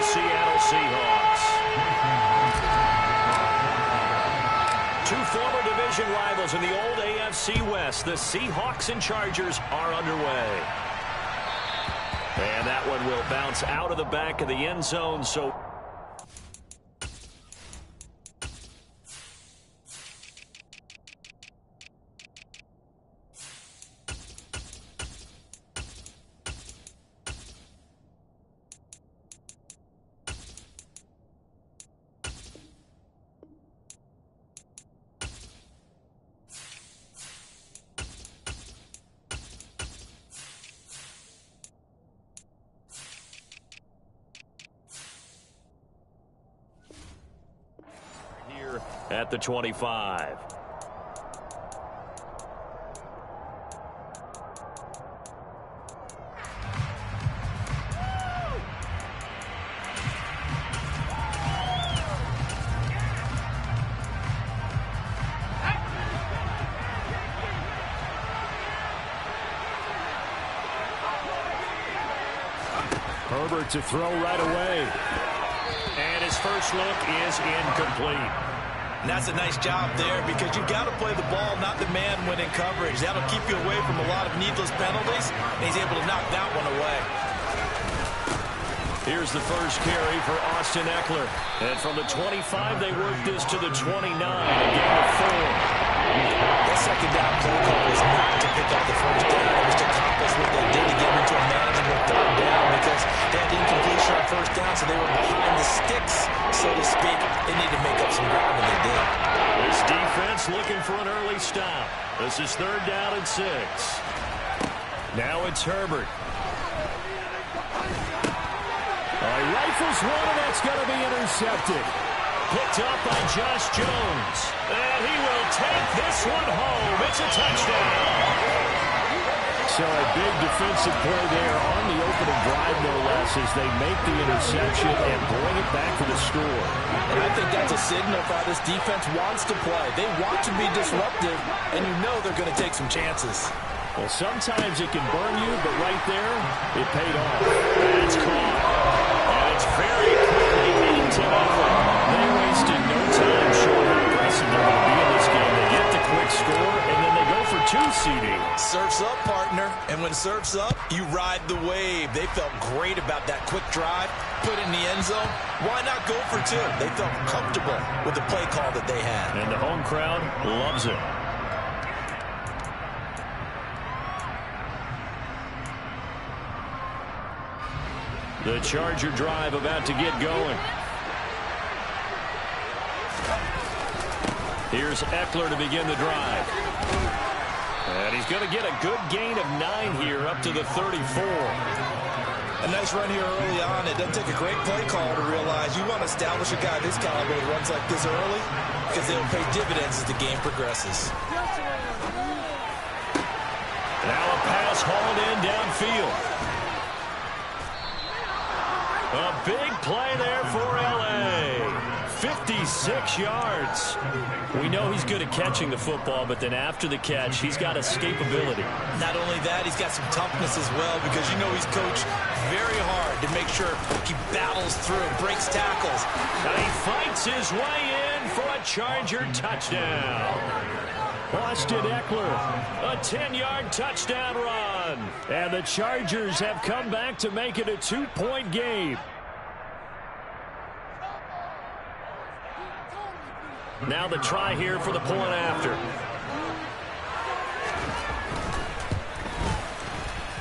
Seattle Seahawks. Two former division rivals in the old AFC West. The Seahawks and Chargers are underway. And that one will bounce out of the back of the end zone. So at the 25. Herbert to throw right away. And his first look is incomplete. And that's a nice job there because you've got to play the ball, not the man when in coverage. That'll keep you away from a lot of needless penalties, and he's able to knock that one away. Here's the first carry for Austin Eckler. And from the 25, they work this to the 29, a gain of 4. That second down play call was not to pick up the first down. It was to accomplish what they did to get into a manageable third down because they had incompletion on first down, so they were behind the sticks, so to speak. They need to make up some ground, and they did. This defense looking for an early stop. This is third down and 6. Now it's Herbert. Rifles one, and that's going to be intercepted. Picked up by Josh Jones. And he will take this one home. It's a touchdown. So a big defensive play there on the opening drive, no less, as they make the interception and bring it back to the score. And I think that's a signal for how this defense wants to play. They want to be disruptive, and you know they're going to take some chances. Well, sometimes it can burn you, but right there, it paid off. And it's caught. And it's very quickly into Eckler. They wasted no time showing how aggressive they're going to be in this game. They get the quick score, and then they go for 2, CD. Surf's up, partner. And when surf's up, you ride the wave. They felt great about that quick drive, put it in the end zone. Why not go for 2? They felt comfortable with the play call that they had. And the home crowd loves it. The Charger drive about to get going. Here's Eckler to begin the drive. And he's going to get a good gain of 9 here up to the 34. A nice run here early on. It doesn't take a great play call to realize you want to establish a guy this caliber that runs like this early because they'll pay dividends as the game progresses. Now a pass hauled in downfield. A big play there for L.A. 56 yards. We know he's good at catching the football, but then after the catch, he's got escapability. Not only that, he's got some toughness as well because you know he's coached very hard to make sure he battles through, breaks tackles. And he fights his way in for a Charger touchdown. Austin Eckler, a 10-yard touchdown run. And the Chargers have come back to make it a 2-point game. Now the try here for the point after.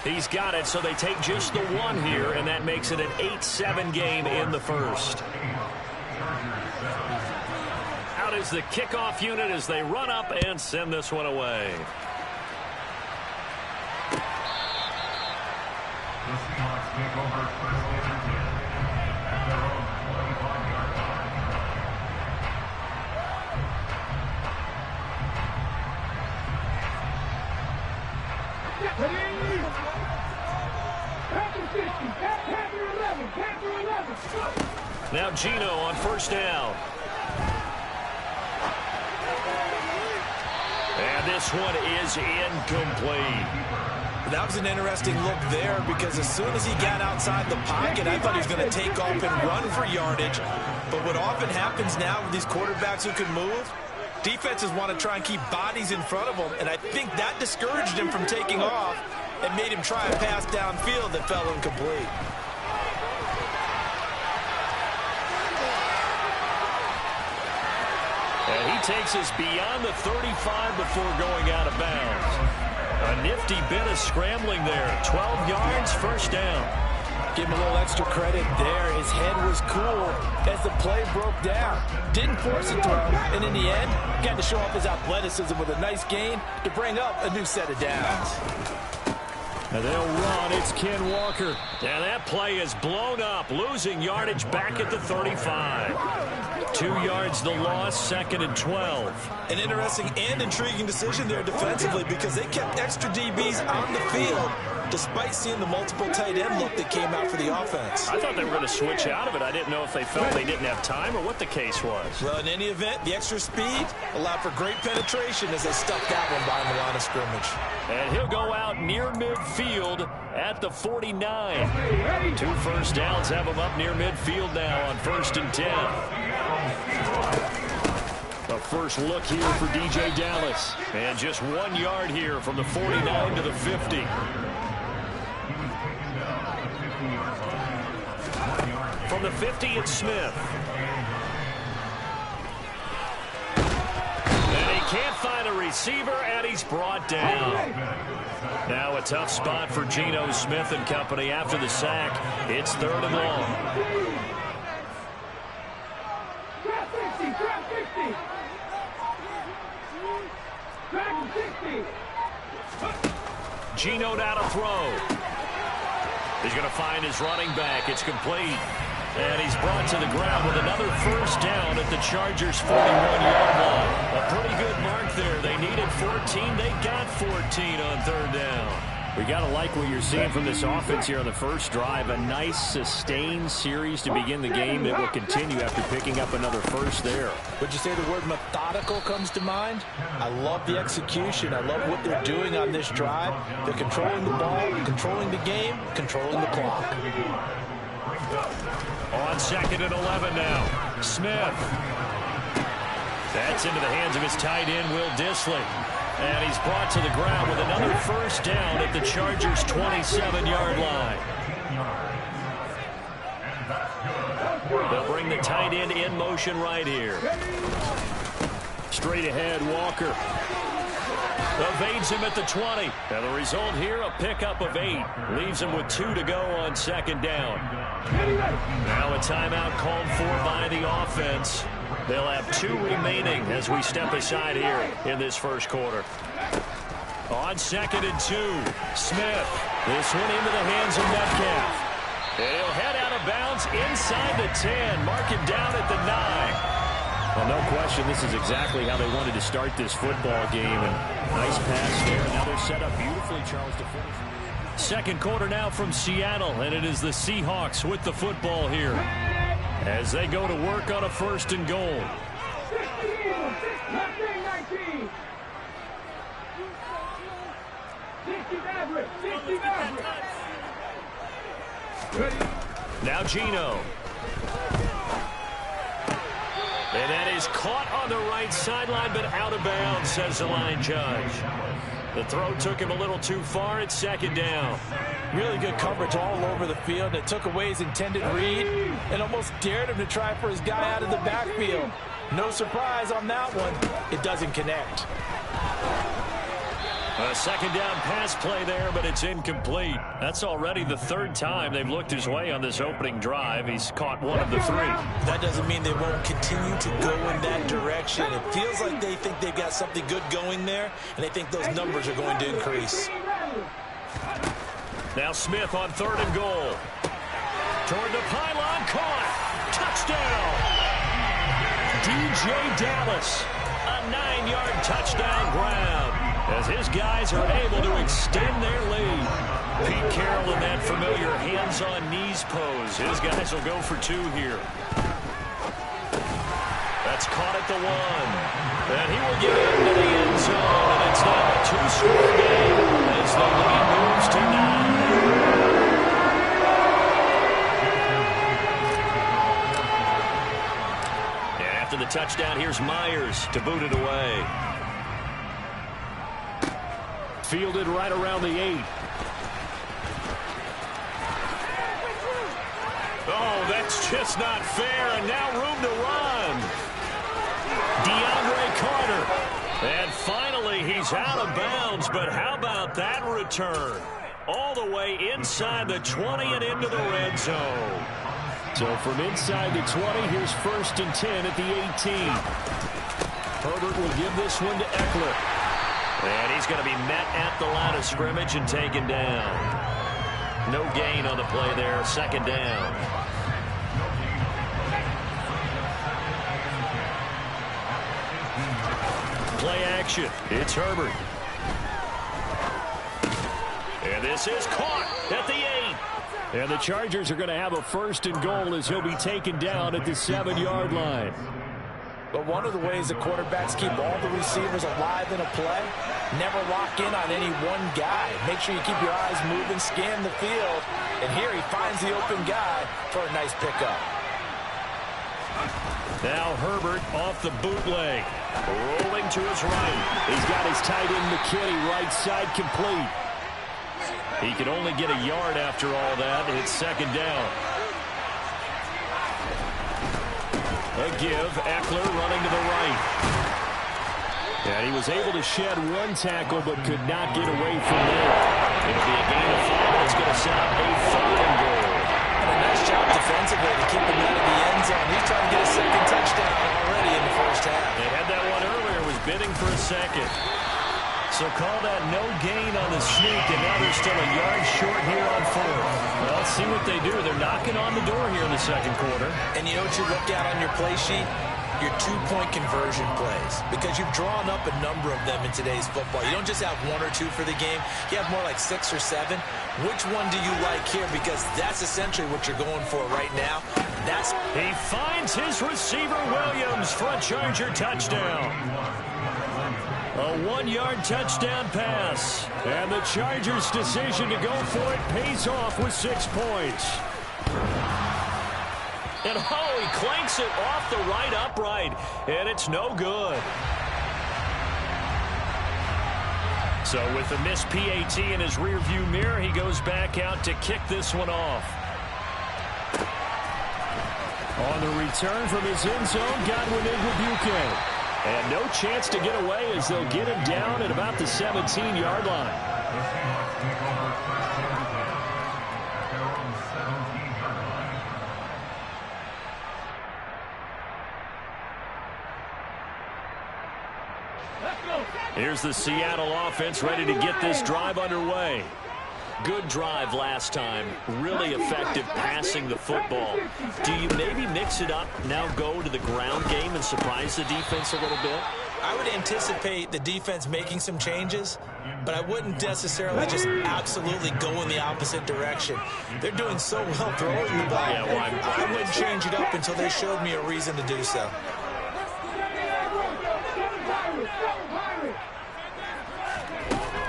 He's got it, so they take just the 1 here, and that makes it an 8-7 game in the first. Out is the kickoff unit as they run up and send this one away. The Seahawks take over first and 10 at their own 25-yard line. Now Gino on first down. And this one is incomplete. That was an interesting look there because as soon as he got outside the pocket, I thought he was going to take off and run for yardage. But what often happens now with these quarterbacks who can move, defenses want to try and keep bodies in front of them, and I think that discouraged him from taking off and made him try a pass downfield that fell incomplete. And he takes us beyond the 35 before going out of bounds. A nifty bit of scrambling there. 12 yards, first down. Give him a little extra credit there. His head was cool as the play broke down. Didn't force a throw, and in the end, got to show off his athleticism with a nice gain to bring up a new set of downs. And they'll run. It's Ken Walker. And that play is blown up, losing yardage back at the 35. 2 yards the loss, 2nd and 12. An interesting and intriguing decision there defensively because they kept extra DBs on the field despite seeing the multiple tight end look that came out for the offense. I thought they were going to switch out of it. I didn't know if they felt they didn't have time or what the case was. Well, in any event, the extra speed allowed for great penetration as they stuck that one behind the line of scrimmage. And he'll go out near midfield at the 49. 2 first downs have him up near midfield now on 1st and 10. The first look here for DJ Dallas. And just 1 yard here from the 49 to the 50. From the 50, it's Smith. And he can't find a receiver, and he's brought down. Now a tough spot for Geno Smith and company after the sack. It's 3rd and long. Geno now to throw. He's going to find his running back. It's complete. And he's brought to the ground with another first down at the Chargers' 41-yard line. A pretty good mark there. They needed 14. They got 14 on 3rd down. We got to like what you're seeing from this offense here on the first drive. A nice, sustained series to begin the game that will continue after picking up another first there. Would you say the word methodical comes to mind? I love the execution. I love what they're doing on this drive. They're controlling the ball, controlling the game, controlling the clock. On 2nd and 11 now. Smith. That's into the hands of his tight end, Will Dissly. And he's brought to the ground with another first down at the Chargers' 27-yard line. They'll bring the tight end in motion right here. Straight ahead, Walker. Evades him at the 20. And the result here, a pickup of 8. Leaves him with 2 to go on 2nd down. Now a timeout called for by the offense. They'll have 2 remaining as we step aside here in this first quarter. On 2nd and 2, Smith. This one into the hands of Metcalf. And he'll head out of bounds inside the 10. Mark him down at the 9. Well, no question, this is exactly how they wanted to start this football game. And nice pass there. Now they're set up beautifully, Charles, to finish. Second quarter now from Seattle, and it is the Seahawks with the football here as they go to work on a 1st and goal. Now Geno. And that is caught on the right sideline, but out of bounds, says the line judge. The throw took him a little too far. It's 2nd down. Really good coverage all over the field. It took away his intended read and almost dared him to try for his guy out of the backfield. No surprise on that one. It doesn't connect. A 2nd down pass play there, but it's incomplete. That's already the 3rd time they've looked his way on this opening drive. He's caught 1 of the 3. That doesn't mean they won't continue to go in that direction. It feels like they think they've got something good going there, and they think those numbers are going to increase. Now Smith on 3rd and goal. Toward the pylon, caught. Touchdown. DJ Dallas, a 9-yard touchdown grab, as his guys are able to extend their lead. Pete Carroll in that familiar hands-on knees pose. His guys will go for 2 here. That's caught at the 1. And he will get into the end zone. And it's now a 2-score game as the lead moves After the touchdown, here's Myers to boot it away. Fielded right around the 8. Oh, that's just not fair, and now room to run. DeAndre Carter. And finally, he's out of bounds, but how about that return? All the way inside the 20 and into the red zone. So from inside the 20, here's 1st and 10 at the 18. Herbert will give this one to Eckler. And he's going to be met at the line of scrimmage and taken down. No gain on the play there, 2nd down. Play action. It's Herbert. And this is caught at the 8. And the Chargers are going to have a 1st and goal as he'll be taken down at the 7-yard line. But one of the ways the quarterbacks keep all the receivers alive in a play, never lock in on any one guy. Make sure you keep your eyes moving, scan the field. And here he finds the open guy for a nice pickup. Now Herbert off the bootleg. Rolling to his right. He's got his tight end McKinney right side complete. He can only get a yard after all that. It's 2nd down. A give. Eckler running to the right. And he was able to shed one tackle but could not get away from there. It'll be a gain of 5, and it's going to set up a 3rd and goal. And a nice job defensively to keep him out of the end zone. He's trying to get a 2nd touchdown already in the 1st half. They had that one earlier, was bidding for a 2nd. So call that no gain on the sneak, and now they're still a yard short here on 4th. Well, let's see what they do. They're knocking on the door here in the 2nd quarter. And you know what you look at on your play sheet? Your 2-point conversion plays. Because you've drawn up a number of them in today's football. You don't just have 1 or 2 for the game. You have more like 6 or 7. Which one do you like here? Because that's essentially what you're going for right now. He finds his receiver, Williams, for a Charger touchdown. A 1-yard touchdown pass. And the Chargers' decision to go for it pays off with 6 points. And oh, he clanks it off the right upright. And it's no good. So with the missed PAT in his rearview mirror, he goes back out to kick this one off. On the return from his end zone, Godwin Igwebuike. And no chance to get away as they'll get him down at about the 17-yard line. Here's the Seattle offense ready to get this drive underway. Good drive last time. Really effective passing the football. Do you maybe mix it up, now go to the ground game and surprise the defense a little bit? I would anticipate the defense making some changes, but I wouldn't necessarily just absolutely go in the opposite direction. They're doing so well throwing the ball. Yeah, well, I wouldn't change it up until they showed me a reason to do so.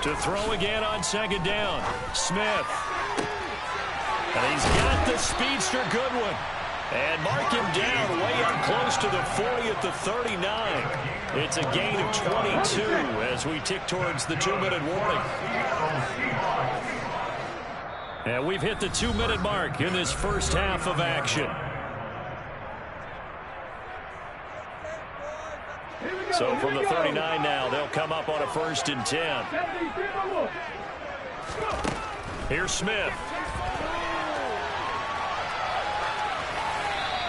To throw again on 2nd down. Smith. And he's got the speedster Goodwin. And mark him down way up close to the 40 at the 39. It's a gain of 22 as we tick towards the 2-minute warning. And we've hit the 2-minute mark in this first half of action. So from the 39 now, they'll come up on a 1st and 10. Here's Smith.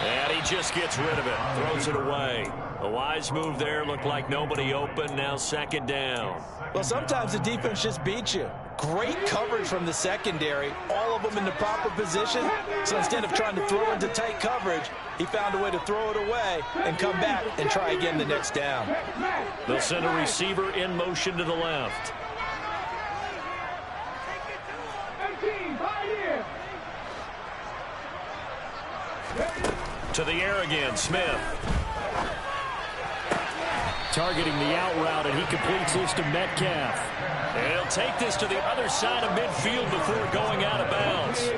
And he just gets rid of it. Throws it away. A wise move there. Looked like nobody open. Now 2nd down. Well, sometimes the defense just beats you. Great coverage from the secondary. All of them in the proper position. So instead of trying to throw into tight coverage, he found a way to throw it away and come back and try again the next down. They'll send a receiver in motion to the left. To the air again, Smith. Targeting the out route, and he completes this to Metcalf. And he'll take this to the other side of midfield before going out of bounds.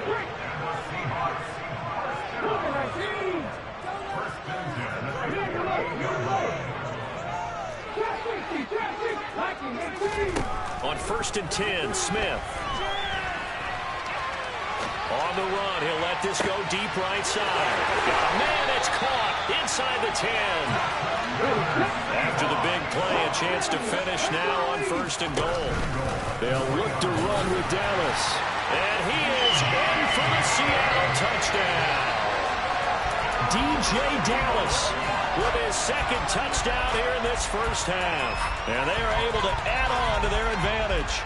On 1st and 10, Smith. On the run, he'll let this go deep right side. Got a man, it's caught inside the 10. After the big play, a chance to finish now on 1st and goal. They'll look to run with Dallas. And he is in for the Seattle touchdown. DJ Dallas with his 2nd touchdown here in this first half. And they are able to add on to their advantage.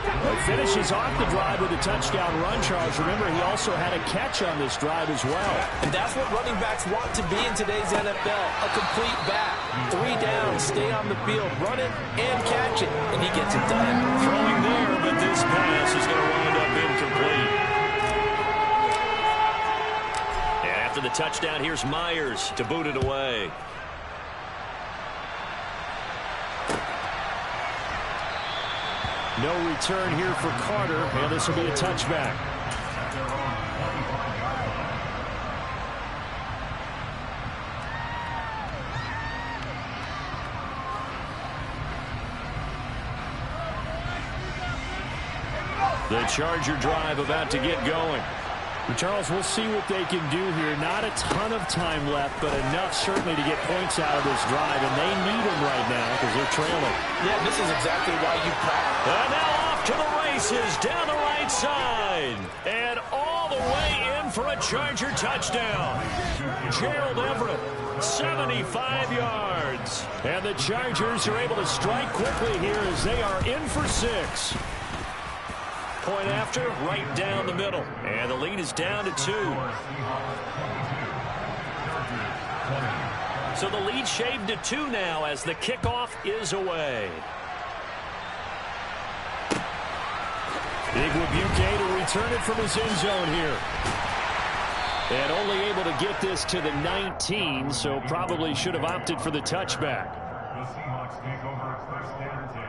He finishes off the drive with a touchdown run, Charles. Remember, he also had a catch on this drive as well. And that's what running backs want to be in today's NFL. A complete back. 3 down, stay on the field, run it, and catch it. And he gets it done. Throwing there, but this pass is going to wind up incomplete. And after the touchdown, here's Myers to boot it away. No return here for Carter, and this will be a touchback. The Charger drive about to get going. Charles, we'll see what they can do here. Not a ton of time left, but enough certainly to get points out of this drive, and they need them right now because they're trailing. Yeah, this is exactly why you practice. And now off to the races down the right side. And all the way in for a Charger touchdown. Gerald Everett, 75 yards. And the Chargers are able to strike quickly here as they are in for 6. Point after, right down the middle. And the lead is down to 2. So the lead shaved to 2 now as the kickoff is away. Big Rebuke to return it from his end zone here. And only able to get this to the 19, so probably should have opted for the touchback. The Seahawks take over at 1st and 10.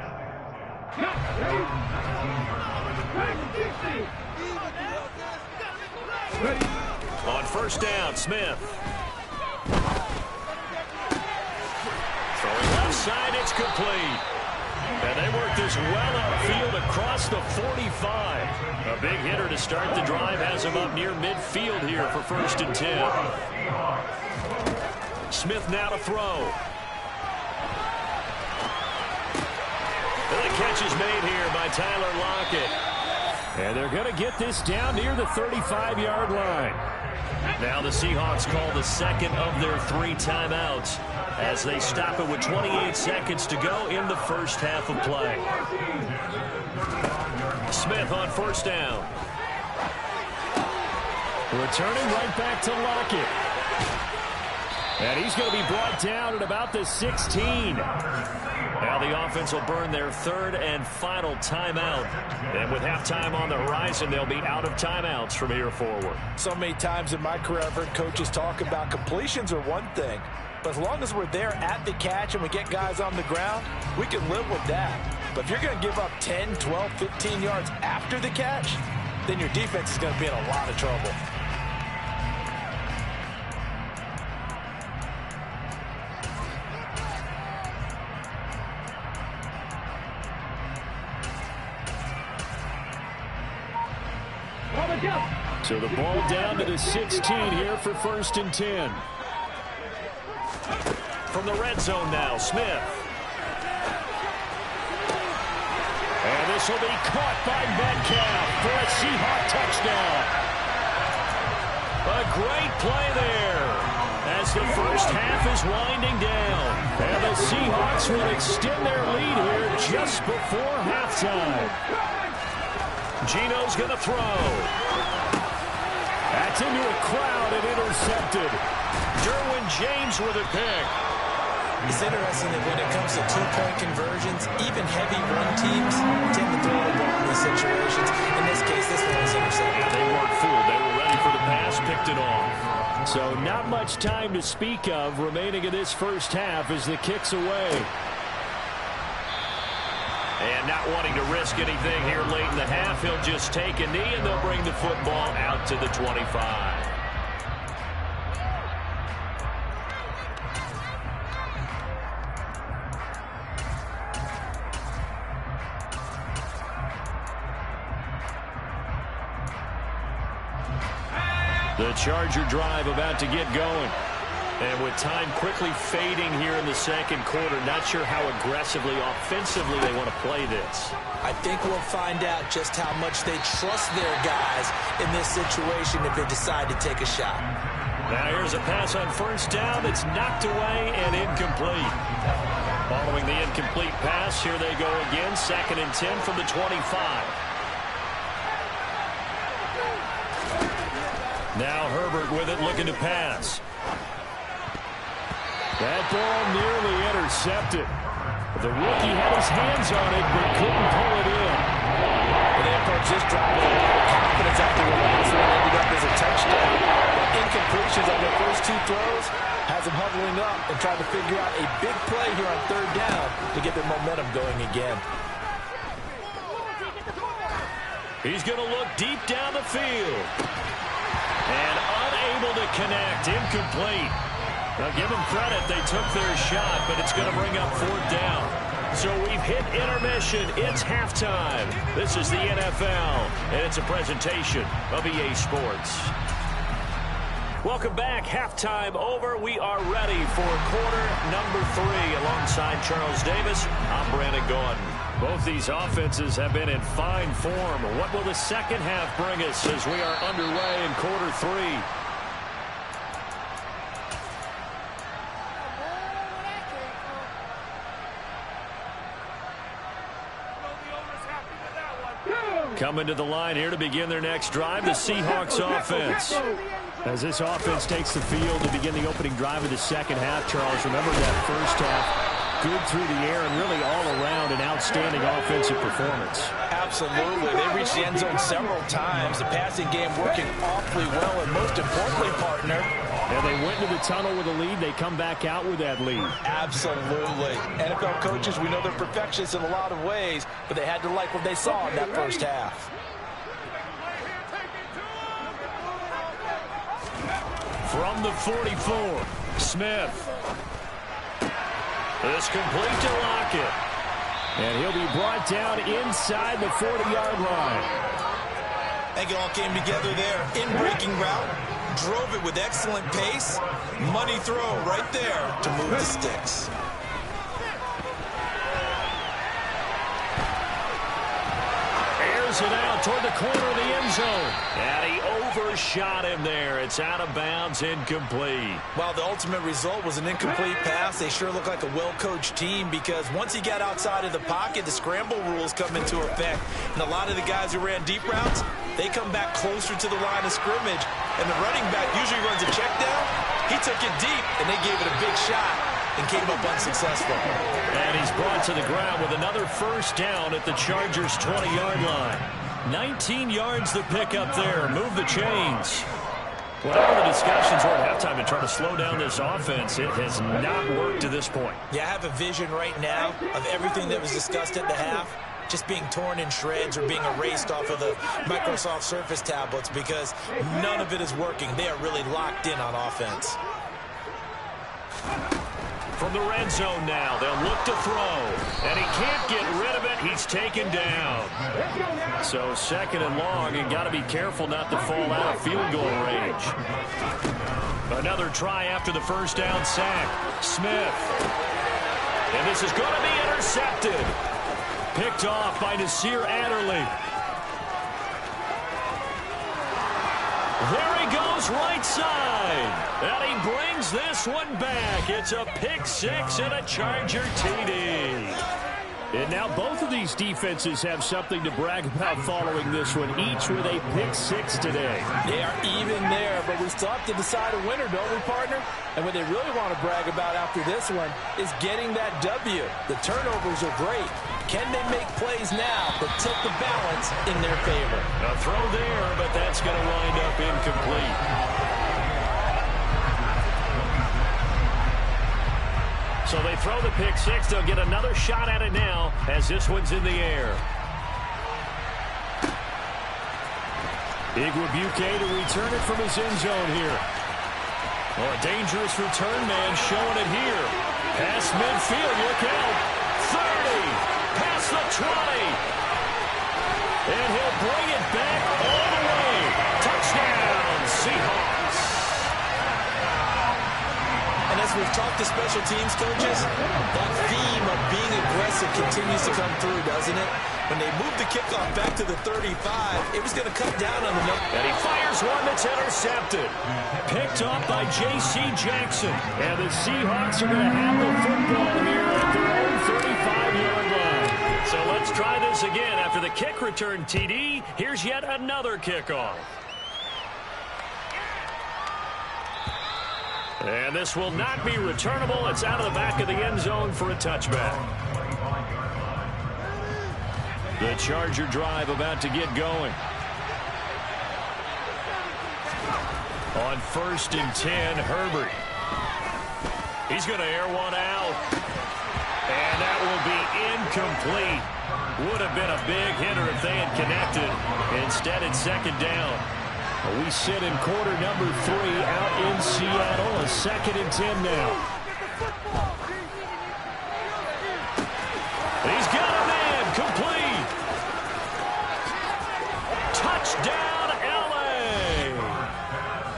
On 1st down, Smith. Throwing left side, it's complete. And they work this well upfield across the 45. A big hitter to start the drive has him up near midfield here for 1st and 10. Smith now to throw. And the catch is made here by Tyler Lockett. And they're going to get this down near the 35-yard line. Now the Seahawks call the 2nd of their 3 timeouts as they stop it with 28 seconds to go in the first half of play. Smith on 1st down. Returning right back to Lockett. And he's going to be brought down at about the 16. Now the offense will burn their 3rd and final timeout. And with halftime on the horizon, they'll be out of timeouts from here forward. So many times in my career, I've heard coaches talk about completions are one thing. But as long as we're there at the catch and we get guys on the ground, we can live with that. But if you're going to give up 10, 12, 15 yards after the catch, then your defense is going to be in a lot of trouble. So the ball down to the 16 here for 1st and 10. From the red zone now, Smith. And this will be caught by Metcalf for a Seahawk touchdown. A great play there as the first half is winding down. And the Seahawks will extend their lead here just before halftime. Gino's going to throw. That's into a crowd and intercepted. Derwin James with a pick. It's interesting that when it comes to 2-point conversions, even heavy run teams tend to throw the ball in these situations. In this case, this one was intercepted. They weren't fooled. They were ready for the pass, picked it off. So not much time to speak of remaining in this first half as the kick's away. And not wanting to risk anything here late in the half, he'll just take a knee and they'll bring the football out to the 25. The Charger drive about to get going. And with time quickly fading here in the second quarter, not sure how aggressively, offensively they want to play this. I think we'll find out just how much they trust their guys in this situation if they decide to take a shot. Now here's a pass on first down. It's knocked away and incomplete. Following the incomplete pass, here they go again. 2nd and 10 from the 25. Now Herbert with it, looking to pass. That ball nearly intercepted. The rookie had his hands on it, but couldn't pull it in. And they approached this drive with a lot of confidence after the last one ended up as a touchdown. But incompletions on their first 2 throws has them huddling up and trying to figure out a big play here on 3rd down to get their momentum going again. He's going to look deep down the field. And unable to connect. Incomplete. Now give them credit. They took their shot, but it's going to bring up 4th down. So we've hit intermission. It's halftime. This is the NFL, and it's a presentation of EA Sports. Welcome back. Halftime over. We are ready for quarter number 3. Alongside Charles Davis, I'm Brandon Gordon. Both these offenses have been in fine form. What will the second half bring us as we are underway in quarter 3? Coming to the line here to begin their next drive, the Seahawks offense. As this offense takes the field to begin the opening drive of the second half, Charles, remember that first half, good through the air and really all around an outstanding offensive performance. Absolutely. They reached the end zone several times. The passing game working awfully well, and most importantly, partner, and they went into the tunnel with a lead. They come back out with that lead. Absolutely. NFL coaches, we know they're perfectionists in a lot of ways, but they had to like what they saw in that first half. From the 44, Smith. It's complete to Lockett. And he'll be brought down inside the 40-yard line. I think it all came together there. In-breaking route. Drove it with excellent pace. Money throw right there to move the sticks. Airs it out toward the corner of the end zone. And he overshot him there. It's out of bounds, incomplete. Well, the ultimate result was an incomplete pass. They sure look like a well-coached team because once he got outside of the pocket, the scramble rules come into effect. And a lot of the guys who ran deep routes, they come back closer to the line of scrimmage. And the running back usually runs a check down. He took it deep, and they gave it a big shot and came up unsuccessful. And he's brought to the ground with another first down at the Chargers' 20-yard line. 19 yards to pick up there. Move the chains. Whatever the discussions were at halftime to try to slow down this offense, it has not worked to this point. Yeah, I have a vision right now of everything that was discussed at the half just being torn in shreds or being erased off of the Microsoft Surface tablets because none of it is working. They are really locked in on offense. From the red zone now, they'll look to throw. And he can't get rid of it. He's taken down. So 2nd and long, and got to be careful not to fall out of field goal range. Another try after the first down sack. Smith. And this is going to be intercepted. Picked off by Nasir Adderley. There he goes, right side. And he brings this one back. It's a pick 6 and a Charger TD. And now both of these defenses have something to brag about following this one, each with a pick 6 today. They are even there, but we still have to decide a winner, don't we, partner? And what they really want to brag about after this one is getting that W. The turnovers are great. Can they make plays now that tilt the balance in their favor? A throw there, but that's going to wind up incomplete. So they throw the pick 6. They'll get another shot at it now as this one's in the air. Igwebuike to return it from his end zone here. Oh, a dangerous return man showing it here. Past midfield, look out. 30, past the 20. And he'll bring it back all the way. Touchdown, Seahawks. we've talked to special teams coaches, that theme of being aggressive continues to come through, doesn't it? When they moved the kickoff back to the 35, it was going to cut down on the number. And he fires one that's intercepted. Picked up by J.C. Jackson. And the Seahawks are going to have the football here at their own 35-yard line. So let's try this again. After the kick return TD, here's yet another kickoff. And this will not be returnable. It's out of the back of the end zone for a touchback. The Charger drive about to get going. On 1st and 10, Herbert. He's going to air one out. And that will be incomplete. Would have been a big hitter if they had connected. Instead, it's 2nd down. We sit in quarter number 3 out in Seattle. A 2nd and 10 now. He's got a man. Complete. Touchdown, L.A.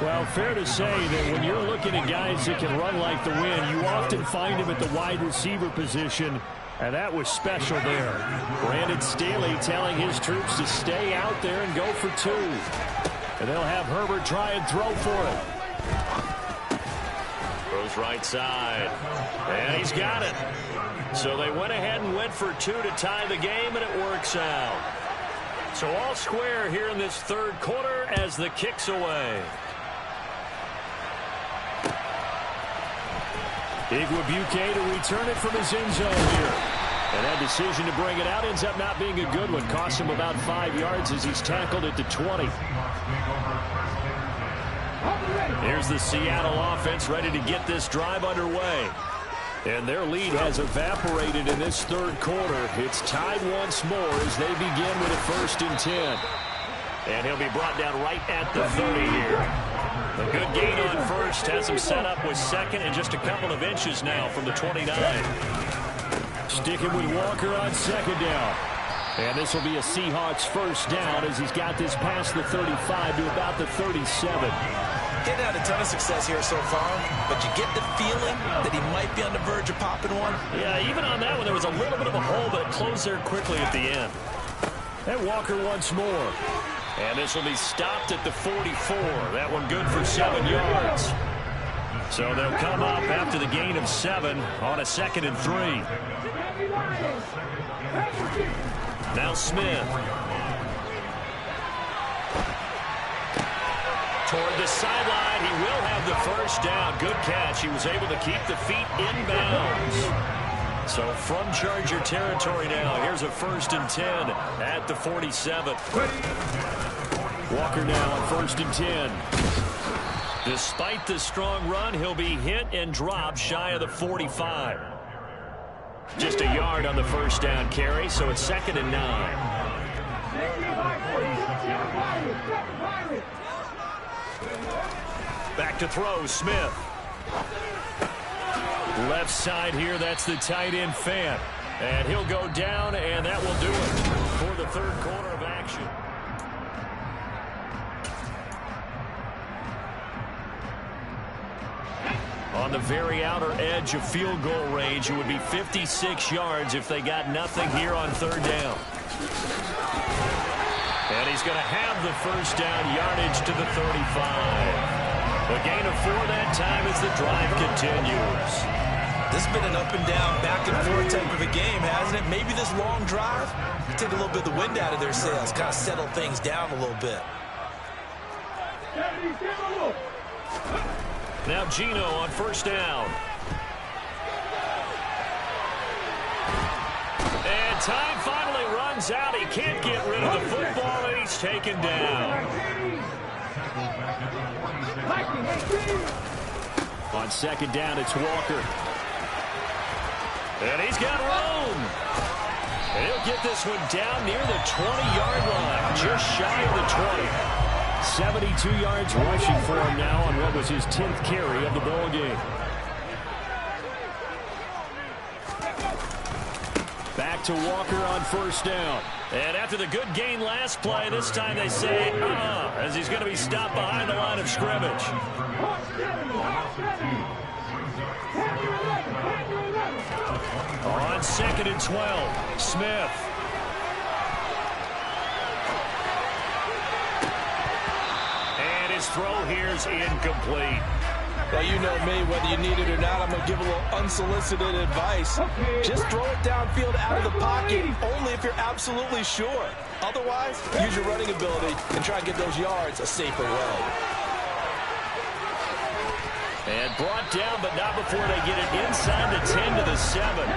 Well, fair to say that when you're looking at guys that can run like the wind, you often find him at the wide receiver position. And that was special there. Brandon Staley telling his troops to stay out there and go for 2. And they'll have Herbert try and throw for it. Throws right side. And he's got it. So they went ahead and went for 2 to tie the game, and it works out. So all square here in this 3rd quarter as the kick's away. Igwebuike to return it from his end zone here. And that decision to bring it out ends up not being a good one. Costs him about 5 yards as he's tackled at the 20. Here's the Seattle offense ready to get this drive underway. And their lead has evaporated in this 3rd quarter. It's tied once more as they begin with a 1st and 10. And he'll be brought down right at the 30 here. A good gain on 1st has him set up with 2nd and just a couple of inches now from the 29. Sticking with Walker on 2nd down. And this will be a Seahawks 1st down as he's got this past the 35 to about the 37. Getting had a ton of success here so far, but you get the feeling that he might be on the verge of popping one. Yeah, even on that one, there was a little bit of a hole, but it closed there quickly at the end. And Walker once more. And this will be stopped at the 44. That one good for 7 yards. So they'll come up after the gain of 7 on a 2nd and 3. Now Smith. Toward the sideline, he will have the 1st down. Good catch. He was able to keep the feet inbounds. So from Charger territory now, here's a 1st and 10 at the 47. Walker now on 1st and 10. Despite the strong run, he'll be hit and dropped shy of the 45. Just a yard on the 1st down carry, so it's 2nd and 9. Back to throw, Smith. Left side here, that's the tight end Fant. And he'll go down, and that will do it for the 3rd quarter of action. On the very outer edge of field goal range, it would be 56 yards if they got nothing here on 3rd down. And he's going to have the 1st down yardage to the 35. A gain of 4 that time as the drive continues. This has been an up and down, back and forth type of a game, hasn't it? Maybe this long drive take a little bit of the wind out of their sails, kind of settle things down a little bit. Now Gino on 1st down. And time finally runs out. He can't get rid of the football, and he's taken down. On 2nd down, it's Walker. And he's got room. And he'll get this one down near the 20-yard line, just shy of the 20. 72 yards rushing for him now on what was his 10th carry of the ball game. Back back to Walker on first down. And after the good gain last play, this time they say, as he's going to be stopped behind the line of scrimmage. On 2nd and 12, Smith. And his throw here is incomplete. Well, you know me, whether you need it or not, I'm going to give a little unsolicited advice. Just throw it downfield out of the pocket, only if you're absolutely sure. Otherwise, use your running ability and try and get those yards a safer way. And brought down, but not before they get it inside the 10 to the 7.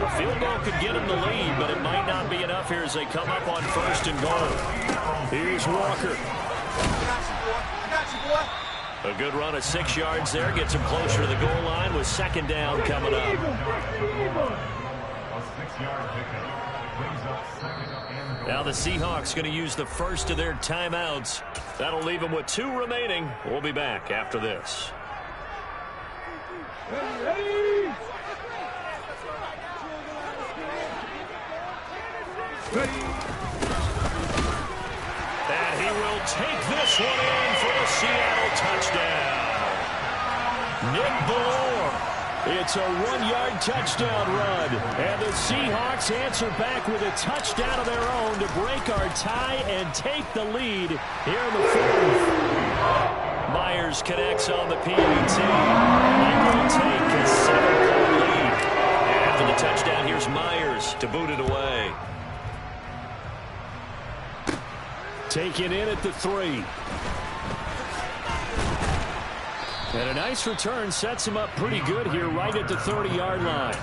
A field goal could get them the lead, but it might not be enough here as they come up on 1st and goal. Here's Walker. I got you, boy. A good run of 6 yards there. Gets him closer to the goal line with 2nd down coming up. A 6-yard pickup brings up 2nd and goal. Now the Seahawks going to use the first of their timeouts. That'll leave them with 2 remaining. We'll be back after this. And he will take this one in for a Seattle touchdown. Nick Ballore. It's a 1-yard touchdown run. And the Seahawks answer back with a touchdown of their own to break our tie and take the lead here in the 4th. Myers connects on the PAT. They will take a 7-point lead. After the touchdown, here's Myers to boot it away. Taken in at the 3. And a nice return sets him up pretty good here right at the 30-yard line.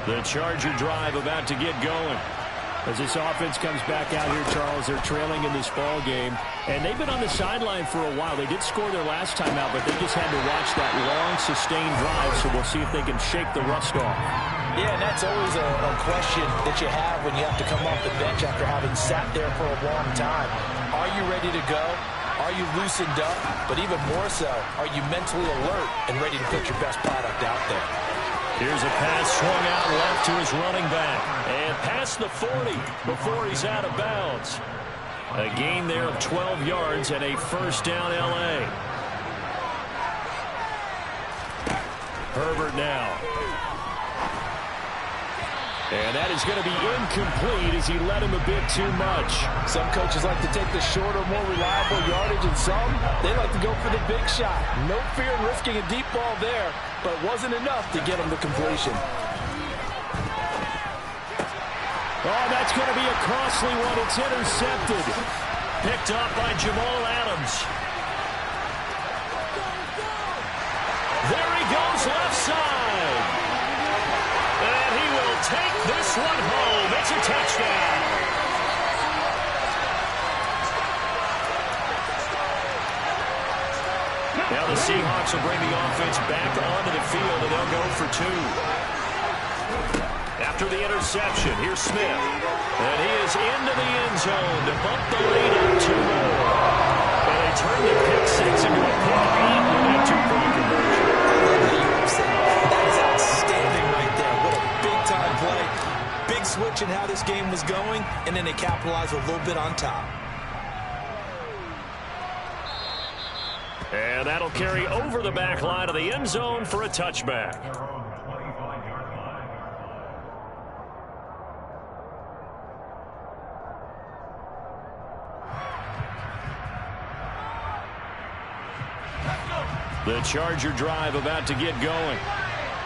The Charger drive about to get going. As this offense comes back out here, Charles, they're trailing in this ball game. And they've been on the sideline for a while. They did score their last time out, but they just had to watch that long, sustained drive, so we'll see if they can shake the rust off. Yeah, and that's always a question that you have when you have to come off the bench after having sat there for a long time. Are you ready to go? Are you loosened up? But even more so, are you mentally alert and ready to put your best product out there? Here's a pass swung out left to his running back. And past the 40 before he's out of bounds. A gain there of 12 yards and a first down L.A. Herbert now. And that is going to be incomplete as he led him a bit too much. Some coaches like to take the shorter, more reliable yardage, and some, they like to go for the big shot. No fear in risking a deep ball there, but it wasn't enough to get him the completion. Oh, that's going to be a costly one. It's intercepted. Picked up by Jamal Adams. There he goes left side. And he will take this one home. It's a touchdown. Now the Seahawks will bring the offense back onto the field, and they'll go for 2. After the interception, here's Smith. And he is into the end zone to bump the lead up 2 more. And they turn the pick 6 into a pick 8 with that 2-point conversion. That is outstanding right there. What a big-time play. Big switch in how this game was going, and then they capitalized a little bit on top. And that'll carry over the back line of the end zone for a touchback. The Charger drive about to get going.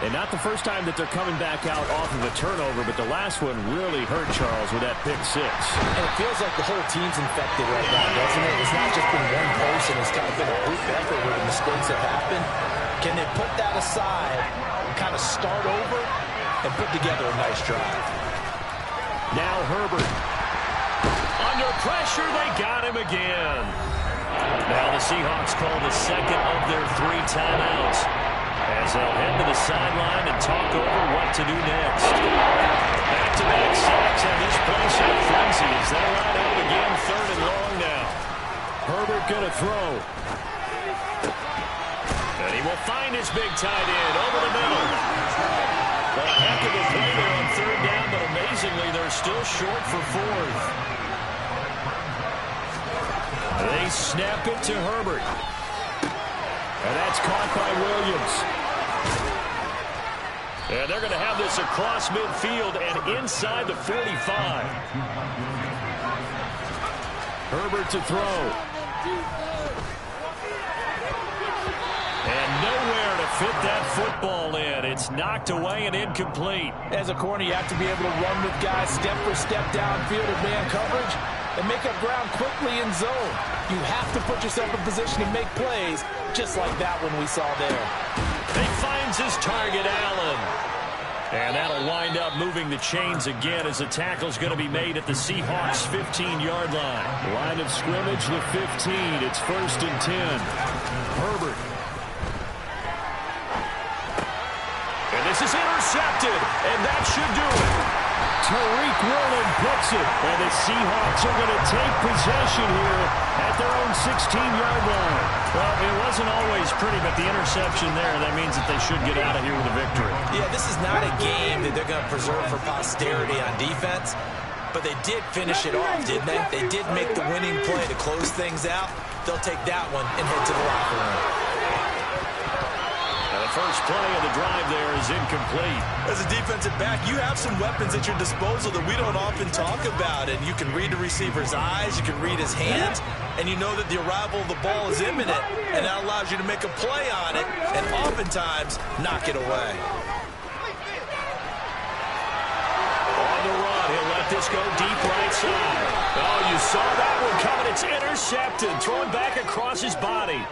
And not the first time that they're coming back out off of a turnover, but the last one really hurt Charles with that pick 6. And it feels like the whole team's infected right now, doesn't it? It's not just been one person. It's kind of been a group effort where the mistakes have happened. Can they put that aside and kind of start over and put together a nice drive? Now Herbert. Under pressure, they got him again. Now the Seahawks call the second of their 3 timeouts as they'll head to the sideline and talk over what to do next. Back-to-back sacks and this place in a frenzy as they line out again 3rd and long now. Herbert going to throw. And he will find his big tight end over the middle. Well, a heck of a play there on third down, but amazingly, they're still short for fourth. They snap it to Herbert. And that's caught by Williams. And they're going to have this across midfield and inside the 45. Herbert to throw. And nowhere to fit that football in. It's knocked away and incomplete. As a corner, you have to be able to run with guys step for step downfield in man coverage and make up ground quickly in zone. You have to put yourself in position to make plays, just like that one we saw there. He finds his target, Allen. And that'll wind up moving the chains again as the tackle's going to be made at the Seahawks' 15-yard line. Line of scrimmage, the 15. It's 1st and 10. Herbert. And this is intercepted, and that should do it. Tariq Woolen picks it, and the Seahawks are going to take possession here at their own 16-yard line. Well, it wasn't always pretty, but the interception there, that means that they should get out of here with a victory. Yeah, this is not a game that they're going to preserve for posterity on defense, but they did finish it off, didn't they? They did make the winning play to close things out. They'll take that one and head to the locker room. The first play of the drive there is incomplete. As a defensive back, you have some weapons at your disposal that we don't often talk about. And you can read the receiver's eyes, you can read his hands, and you know that the arrival of the ball is imminent. And that allows you to make a play on it and oftentimes knock it away. On the run, he'll let this go deep right side. Oh, you saw that one coming. It's intercepted. Thrown back across his body.